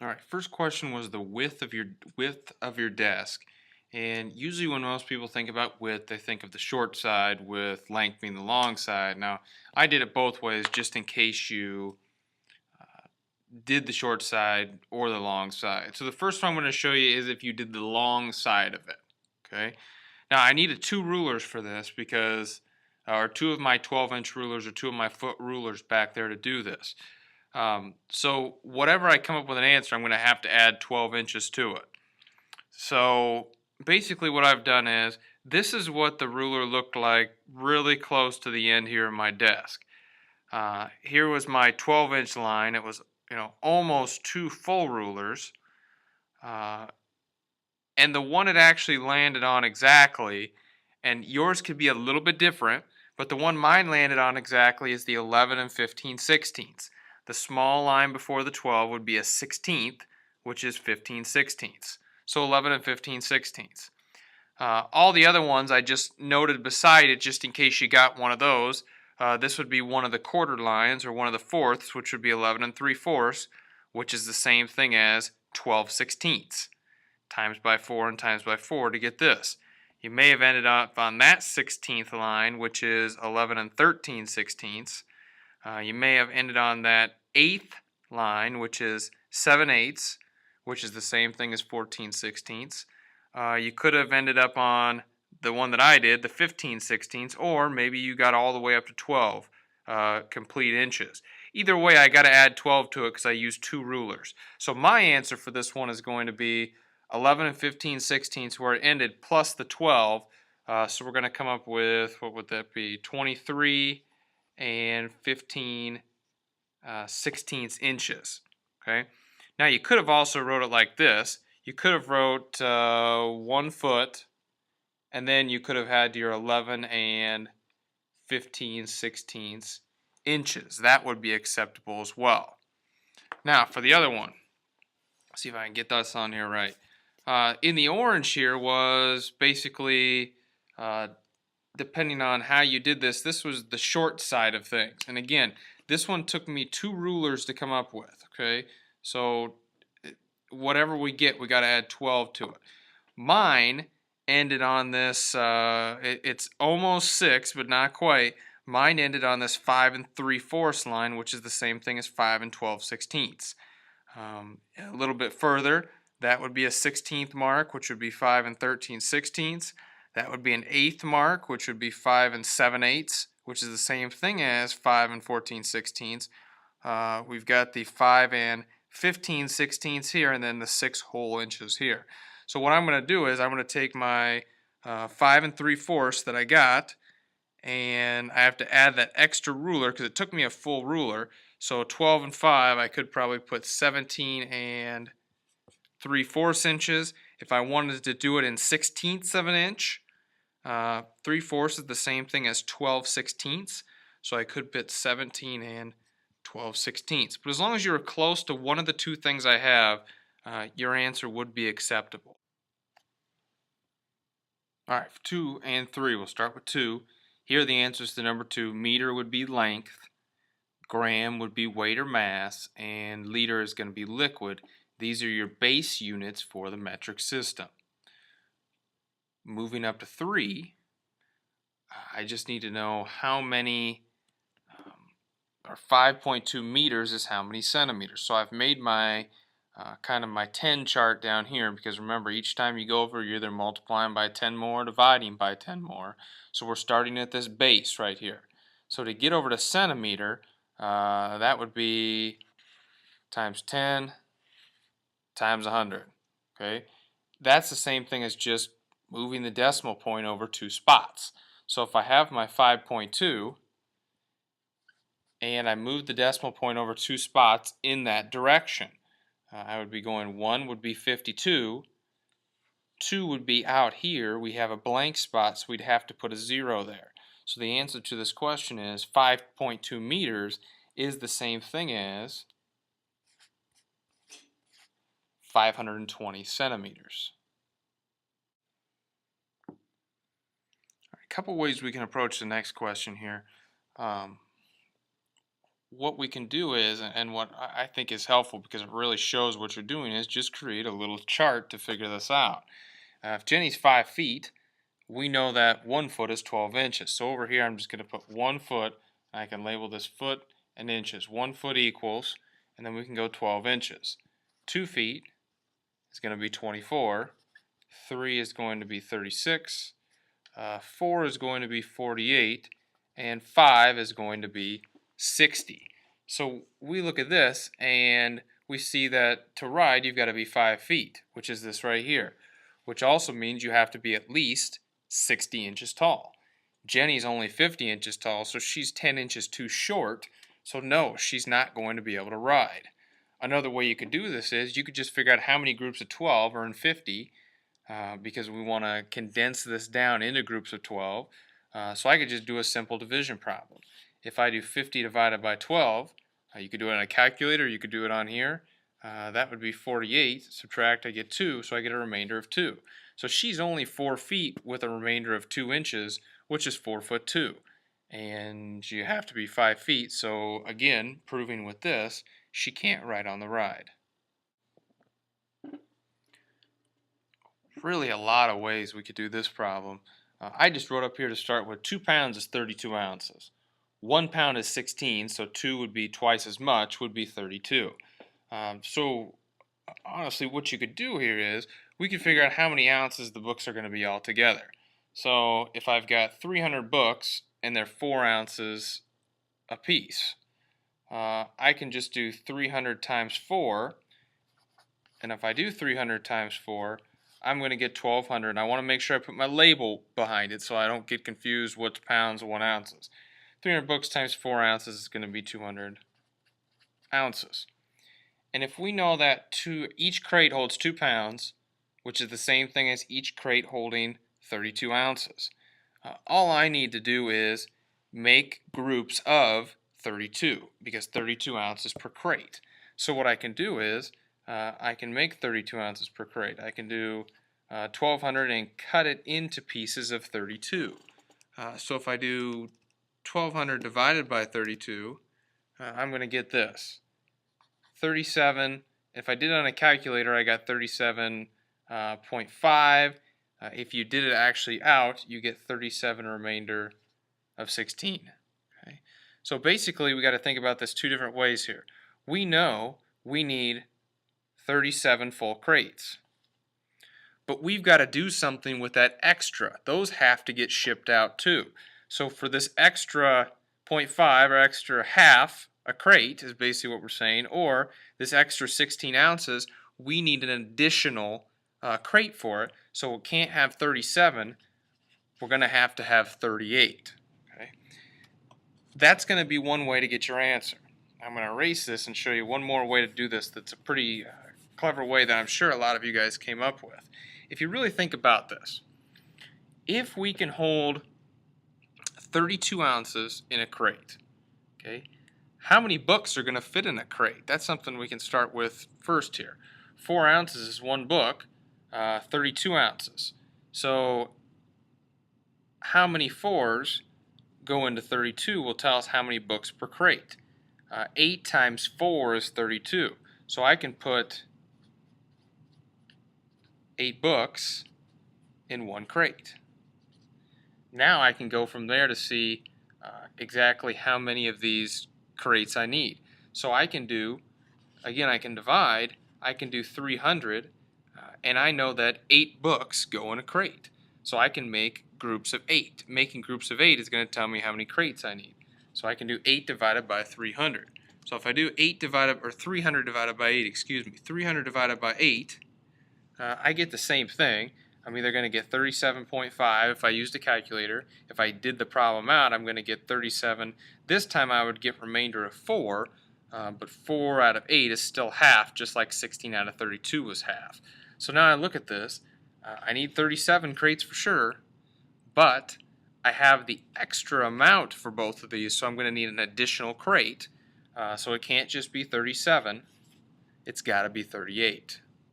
All right, first question was the width of your desk. And usually when most people think about width, they think of the short side with length being the long side. Now, I did it both ways just in case you did the short side or the long side. So the first one I'm going to show you is if you did the long side of it. Okay. Now I needed two rulers for this because, or two of my 12-inch rulers or two of my foot rulers back there to do this. So whatever I come up with an answer, I'm going to have to add 12 inches to it. So basically what I've done is, this is what the ruler looked like really close to the end here of my desk. Here was my 12-inch line. It was, almost two full rulers. Uh, and the one it actually landed on exactly, and yours could be a little bit different, but the one mine landed on exactly is the 11 and 15/16. The small line before the 12 would be a 16th, which is 15/16. So 11 and 15/16. All the other ones I just noted beside it just in case you got one of those. This would be one of the quarter lines or one of the fourths, which would be 11 and 3/4, which is the same thing as 12/16 times by 4 and times by 4 to get this. You may have ended up on that 16th line, which is 11 and 13/16. You may have ended on that 8th line, which is 7/8, which is the same thing as 14/16. You could have ended up on the one that I did, the 15/16, or maybe you got all the way up to 12 complete inches. Either way, I got to add 12 to it because I used two rulers. So my answer for this one is going to be 11 and 15/16 where it ended plus the 12. So we're going to come up with, what would that be, 23 and 15 16ths inches. Okay. Now you could have also wrote it like this. You could have wrote 1 foot, and then you could have had your 11 and 15/16 inches. That would be acceptable as well. Now for the other one, let's see if I can get this on here right. In the orange here was basically, depending on how you did this, this was the short side of things. And again, this one took me two rulers to come up with. Okay, so whatever we get, we got to add 12 to it. Mine ended on this, it's almost 6, but not quite. Mine ended on this 5 and 3/4 line, which is the same thing as 5 and 12/16. A little bit further, that would be a 16th mark, which would be 5 and 13/16. That would be an 8th mark, which would be 5 and 7/8, which is the same thing as 5 and 14/16. We've got the 5 and 15/16 here, and then the 6 whole inches here. So what I'm going to do is I'm going to take my 5 and 3/4 that I got, and I have to add that extra ruler because it took me a full ruler. So 12 and 5, I could probably put 17 and 3/4 inches. If I wanted to do it in 16ths of an inch, 3/4 is the same thing as 12/16. So I could put 17 and 12/16. But as long as you're close to one of the two things I have, your answer would be acceptable. All right, 2 and 3. We'll start with 2. Here the answers to number 2. Meter would be length, gram would be weight or mass, and liter is going to be liquid. These are your base units for the metric system. Moving up to 3, I just need to know how many, or 5.2 meters is how many centimeters. So I've made my kind of my 10 chart down here, because remember, each time you go over, you're either multiplying by 10 more or dividing by 10 more. So we're starting at this base right here. So to get over to centimeter, that would be times 10 times 100. Okay, that's the same thing as just moving the decimal point over 2 spots. So if I have my 5.2 and I move the decimal point over 2 spots in that direction, I would be going, 1 would be 52, 2 would be out here. We have a blank spot, so we'd have to put a 0 there. So the answer to this question is 5.2 meters is the same thing as 520 centimeters. All right, a couple ways we can approach the next question here. what we can do is, and what I think is helpful because it really shows what you're doing, is just create a little chart to figure this out. If Jenny's 5 feet, we know that 1 foot is 12 inches. So over here, I'm just going to put 1 foot. I can label this foot and inches. 1 foot equals, and then we can go 12 inches. 2 feet is going to be 24. 3 is going to be 36. 4 is going to be 48. And 5 is going to be 60. So we look at this and we see that to ride you've got to be 5 feet, which is this right here, which also means you have to be at least 60 inches tall. Jenny's only 50 inches tall, so she's 10 inches too short, so no, she's not going to be able to ride. Another way you could do this is you could just figure out how many groups of 12 are in 50, because we want to condense this down into groups of 12. So I could just do a simple division problem. If I do 50 divided by 12, you could do it on a calculator, you could do it on here. That would be 48. Subtract, I get 2, so I get a remainder of 2. So she's only 4 feet with a remainder of 2 inches, which is 4 foot 2. And you have to be 5 feet, so again, proving with this, she can't ride on the ride. Really a lot of ways we could do this problem. I just wrote up here to start with 2 pounds is 32 ounces. 1 pound is 16, so 2 would be twice as much, would be 32. So honestly, what you could do here is we could figure out how many ounces the books are going to be all together. So if I've got 300 books and they're 4 ounces a piece, I can just do 300 times 4. And if I do 300 times 4, I'm going to get 1,200. I want to make sure I put my label behind it so I don't get confused what's pounds and what ounces. 300 books times 4 ounces is going to be 200 ounces. And if we know that each crate holds 2 pounds, which is the same thing as each crate holding 32 ounces, all I need to do is make groups of 32, because 32 ounces per crate. So what I can do is I can make 32 ounces per crate. I can do 1,200 and cut it into pieces of 32. So if I do 1,200 divided by 32, I'm going to get this. 37, if I did it on a calculator, I got 37.5. If you did it actually out, you get 37 remainder of 16. Okay? So basically, we got to think about this 2 different ways here. We know we need 37 full crates. But we've got to do something with that extra. Those have to get shipped out too. So for this extra 0.5 or extra half a crate is basically what we're saying, or this extra 16 ounces, we need an additional crate for it. So we can't have 37, we're going to have 38. Okay? That's going to be one way to get your answer. I'm going to erase this and show you one more way to do this that's a pretty clever way that I'm sure a lot of you guys came up with. If you really think about this, if we can hold 32 ounces in a crate, okay, how many books are going to fit in a crate? That's something we can start with first here. 4 ounces is 1 book, 32 ounces. So how many 4s go into 32 will tell us how many books per crate. 8 times 4 is 32. So I can put 8 books in 1 crate. Now I can go from there to see exactly how many of these crates I need. So I can do, again, I can divide, I can do 300, and I know that 8 books go in a crate. So I can make groups of 8. Making groups of 8 is going to tell me how many crates I need. So I can do 8 divided by 300. So if I do 300 divided by 8, 300 divided by 8, I get the same thing. I'm either going to get 37.5 if I used a calculator. If I did the problem out, I'm going to get 37. This time I would get remainder of 4, but 4 out of 8 is still half, just like 16 out of 32 was half. So now I look at this. I need 37 crates for sure, but I have the extra amount for both of these, so I'm going to need an additional crate. So it can't just be 37. It's got to be 38.